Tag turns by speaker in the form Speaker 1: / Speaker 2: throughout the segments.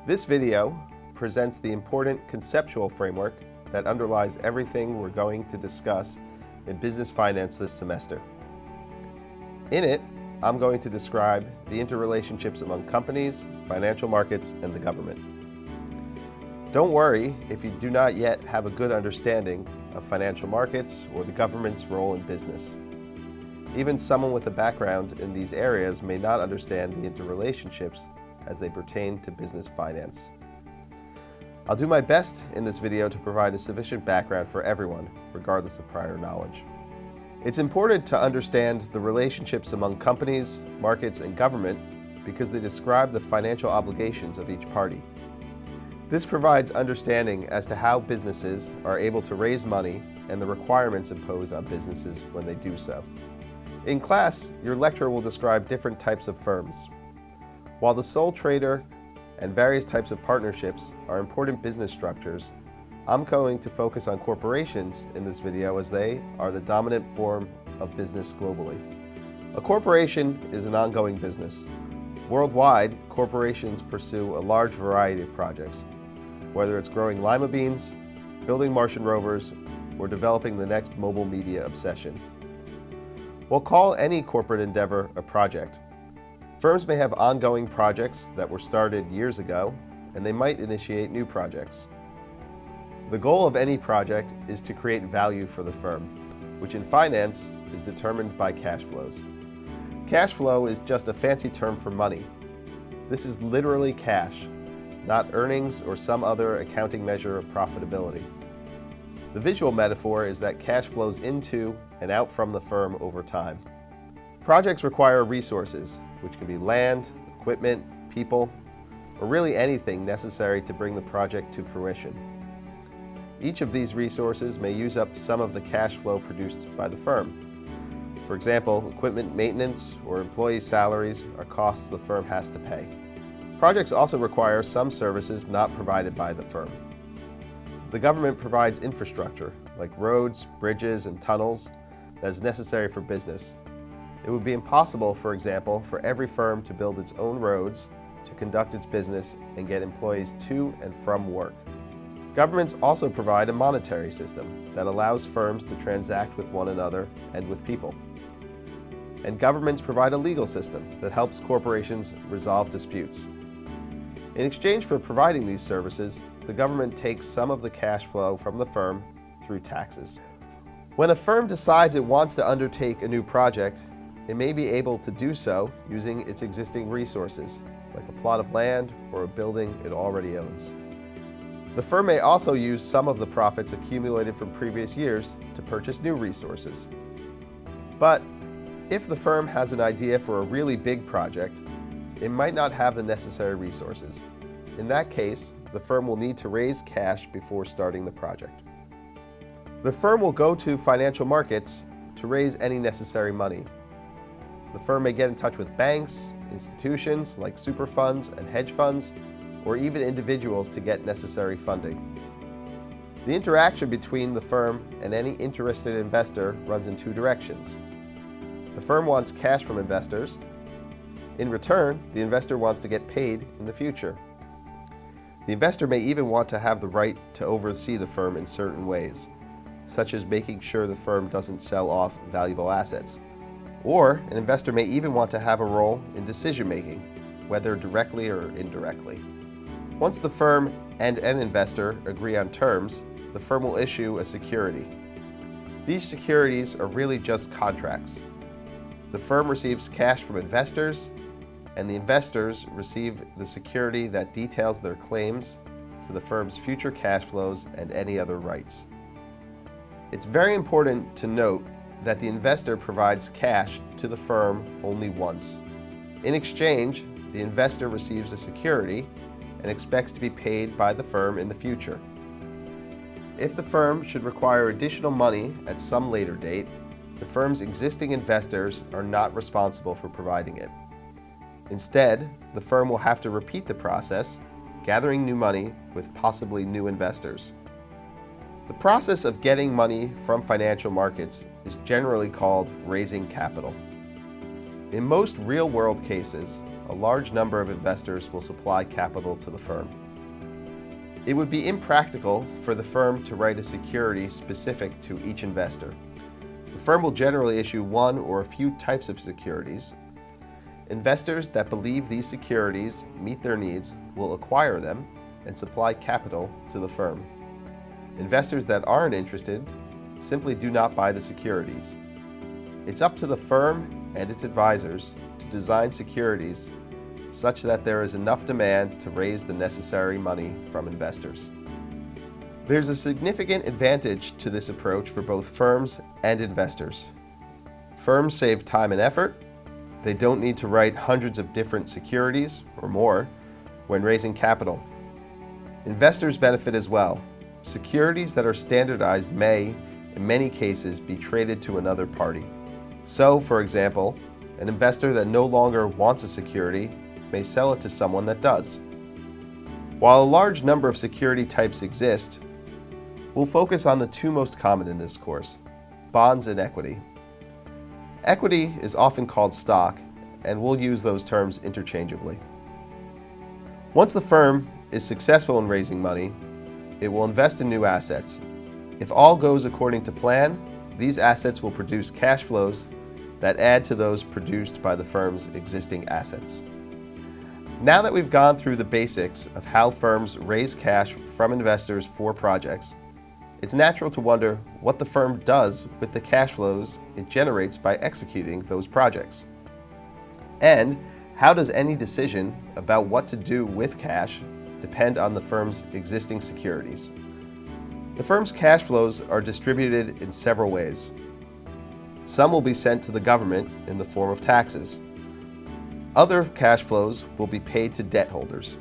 Speaker 1: This video presents the important conceptual framework that underlies everything we're going to discuss in business finance this semester. In it, I'm going to describe the interrelationships among companies, financial markets, and the government. Don't worry if you do not yet have a good understanding of financial markets or the government's role in business. Even someone with a background in these areas may not understand the interrelationships as they pertain to business finance. I'll do my best in this video to provide a sufficient background for everyone, regardless of prior knowledge. It's important to understand the relationships among companies, markets, and government because they describe the financial obligations of each party. This provides understanding as to how businesses are able to raise money and the requirements imposed on businesses when they do so. In class, your lecturer will describe different types of firms. While the sole trader and various types of partnerships are important business structures, I'm going to focus on corporations in this video as they are the dominant form of business globally. A corporation is an ongoing business. Worldwide, corporations pursue a large variety of projects, whether it's growing lima beans, building Martian rovers, or developing the next mobile media obsession. We'll call any corporate endeavor a project. Firms may have ongoing projects that were started years ago, and they might initiate new projects. The goal of any project is to create value for the firm, which in finance is determined by cash flows. Cash flow is just a fancy term for money. This is literally cash, not earnings or some other accounting measure of profitability. The visual metaphor is that cash flows into and out from the firm over time. Projects require resources, which can be land, equipment, people, or really anything necessary to bring the project to fruition. Each of these resources may use up some of the cash flow produced by the firm. For example, equipment maintenance or employee salaries are costs the firm has to pay. Projects also require some services not provided by the firm. The government provides infrastructure, like roads, bridges, and tunnels, that is necessary for business. It would be impossible, for example, for every firm to build its own roads to conduct its business and get employees to and from work. Governments also provide a monetary system that allows firms to transact with one another and with people. And governments provide a legal system that helps corporations resolve disputes. In exchange for providing these services, the government takes some of the cash flow from the firm through taxes. When a firm decides it wants to undertake a new project, it may be able to do so using its existing resources, like a plot of land or a building it already owns. The firm may also use some of the profits accumulated from previous years to purchase new resources. But if the firm has an idea for a really big project, it might not have the necessary resources. In that case, the firm will need to raise cash before starting the project. The firm will go to financial markets to raise any necessary money. The firm may get in touch with banks, institutions like super funds and hedge funds, or even individuals to get necessary funding. The interaction between the firm and any interested investor runs in two directions. The firm wants cash from investors. In return, the investor wants to get paid in the future. The investor may even want to have the right to oversee the firm in certain ways, such as making sure the firm doesn't sell off valuable assets. Or an investor may even want to have a role in decision-making, whether directly or indirectly. Once the firm and an investor agree on terms, the firm will issue a security. These securities are really just contracts. The firm receives cash from investors, and the investors receive the security that details their claims to the firm's future cash flows and any other rights. It's very important to note that the investor provides cash to the firm only once. In exchange, the investor receives a security and expects to be paid by the firm in the future. If the firm should require additional money at some later date, the firm's existing investors are not responsible for providing it. Instead, the firm will have to repeat the process, gathering new money with possibly new investors. The process of getting money from financial markets is generally called raising capital. In most real-world cases, a large number of investors will supply capital to the firm. It would be impractical for the firm to write a security specific to each investor. The firm will generally issue one or a few types of securities. Investors that believe these securities meet their needs will acquire them and supply capital to the firm. Investors that aren't interested simply do not buy the securities. It's up to the firm and its advisors to design securities such that there is enough demand to raise the necessary money from investors. There's a significant advantage to this approach for both firms and investors. Firms save time and effort. They don't need to write hundreds of different securities or more when raising capital. Investors benefit as well. Securities that are standardized may, in many cases, be traded to another party. So, for example, an investor that no longer wants a security may sell it to someone that does. While a large number of security types exist, we'll focus on the two most common in this course: bonds and equity. Equity is often called stock, and we'll use those terms interchangeably. Once the firm is successful in raising money, it will invest in new assets. If all goes according to plan, these assets will produce cash flows that add to those produced by the firm's existing assets. Now that we've gone through the basics of how firms raise cash from investors for projects, it's natural to wonder what the firm does with the cash flows it generates by executing those projects. And how does any decision about what to do with cash depend on the firm's existing securities? The firm's cash flows are distributed in several ways. Some will be sent to the government in the form of taxes. Other cash flows will be paid to debt holders.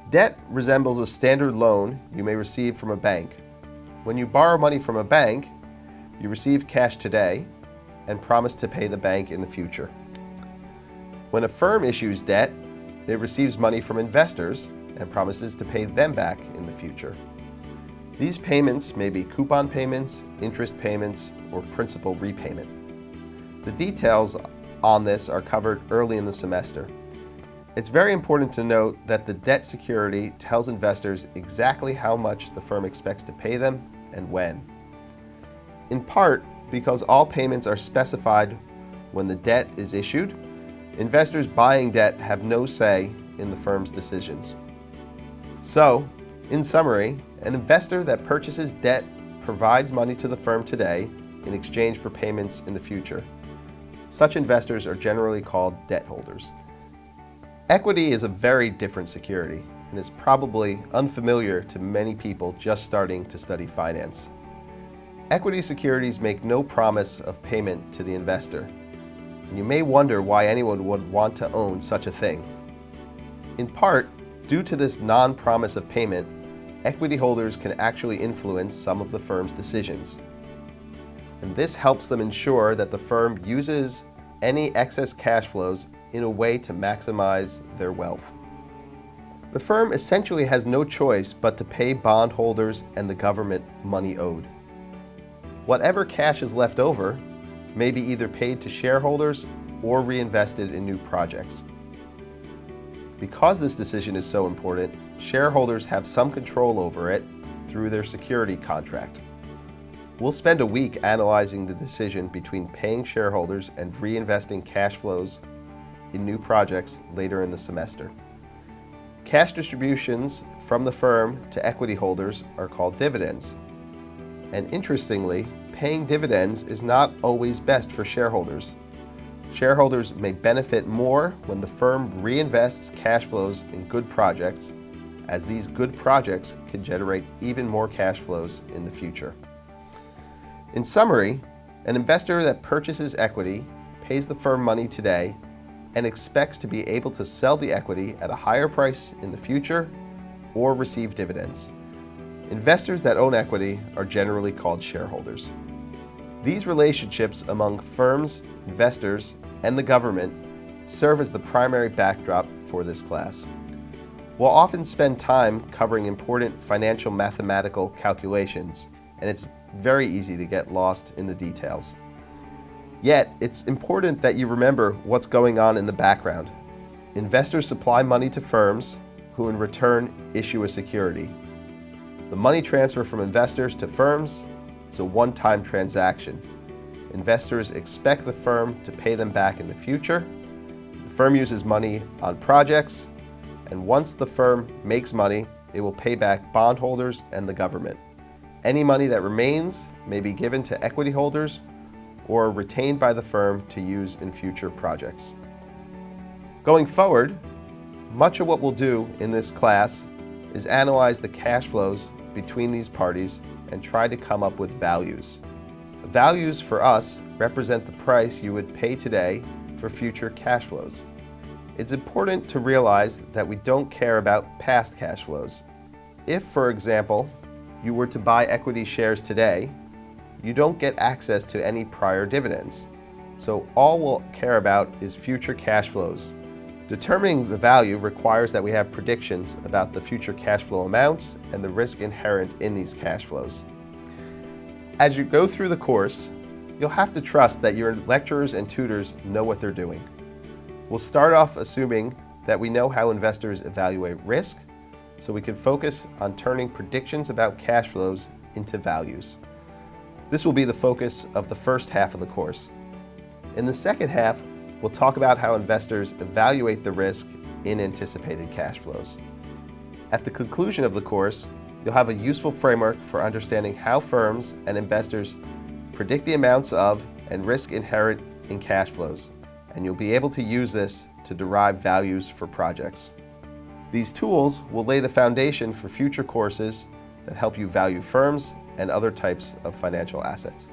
Speaker 1: Debt resembles a standard loan you may receive from a bank. When you borrow money from a bank, you receive cash today and promise to pay the bank in the future. When a firm issues debt, it receives money from investors and promises to pay them back in the future. These payments may be coupon payments, interest payments, or principal repayment. The details on this are covered early in the semester. It's very important to note that the debt security tells investors exactly how much the firm expects to pay them and when. In part, because all payments are specified when the debt is issued, investors buying debt have no say in the firm's decisions. So, in summary, an investor that purchases debt provides money to the firm today in exchange for payments in the future. Such investors are generally called debt holders. Equity is a very different security and is probably unfamiliar to many people just starting to study finance. Equity securities make no promise of payment to the investor, and you may wonder why anyone would want to own such a thing. In part, due to this non-promise of payment, equity holders can actually influence some of the firm's decisions. And this helps them ensure that the firm uses any excess cash flows in a way to maximize their wealth. The firm essentially has no choice but to pay bondholders and the government money owed. Whatever cash is left over may be either paid to shareholders or reinvested in new projects. Because this decision is so important, shareholders have some control over it through their security contract. We'll spend a week analyzing the decision between paying shareholders and reinvesting cash flows in new projects later in the semester. Cash distributions from the firm to equity holders are called dividends. And interestingly, paying dividends is not always best for shareholders. Shareholders may benefit more when the firm reinvests cash flows in good projects, as these good projects can generate even more cash flows in the future. In summary, an investor that purchases equity pays the firm money today and expects to be able to sell the equity at a higher price in the future or receive dividends. Investors that own equity are generally called shareholders. These relationships among firms, investors, and the government serve as the primary backdrop for this class. We'll often spend time covering important financial mathematical calculations, and it's very easy to get lost in the details. Yet, it's important that you remember what's going on in the background. Investors supply money to firms who in return issue a security. The money transfer from investors to firms is a one-time transaction. Investors expect the firm to pay them back in the future. The firm uses money on projects, and once the firm makes money, it will pay back bondholders and the government. Any money that remains may be given to equity holders or retained by the firm to use in future projects. Going forward, much of what we'll do in this class is analyze the cash flows between these parties and try to come up with values. Values for us represent the price you would pay today for future cash flows. It's important to realize that we don't care about past cash flows. If, for example, you were to buy equity shares today, you don't get access to any prior dividends. So all we'll care about is future cash flows. Determining the value requires that we have predictions about the future cash flow amounts and the risk inherent in these cash flows. As you go through the course, you'll have to trust that your lecturers and tutors know what they're doing. We'll start off assuming that we know how investors evaluate risk, so we can focus on turning predictions about cash flows into values. This will be the focus of the first half of the course. In the second half, we'll talk about how investors evaluate the risk in anticipated cash flows. At the conclusion of the course, you'll have a useful framework for understanding how firms and investors predict the amounts of and risk inherent in cash flows, and you'll be able to use this to derive values for projects. These tools will lay the foundation for future courses that help you value firms and other types of financial assets.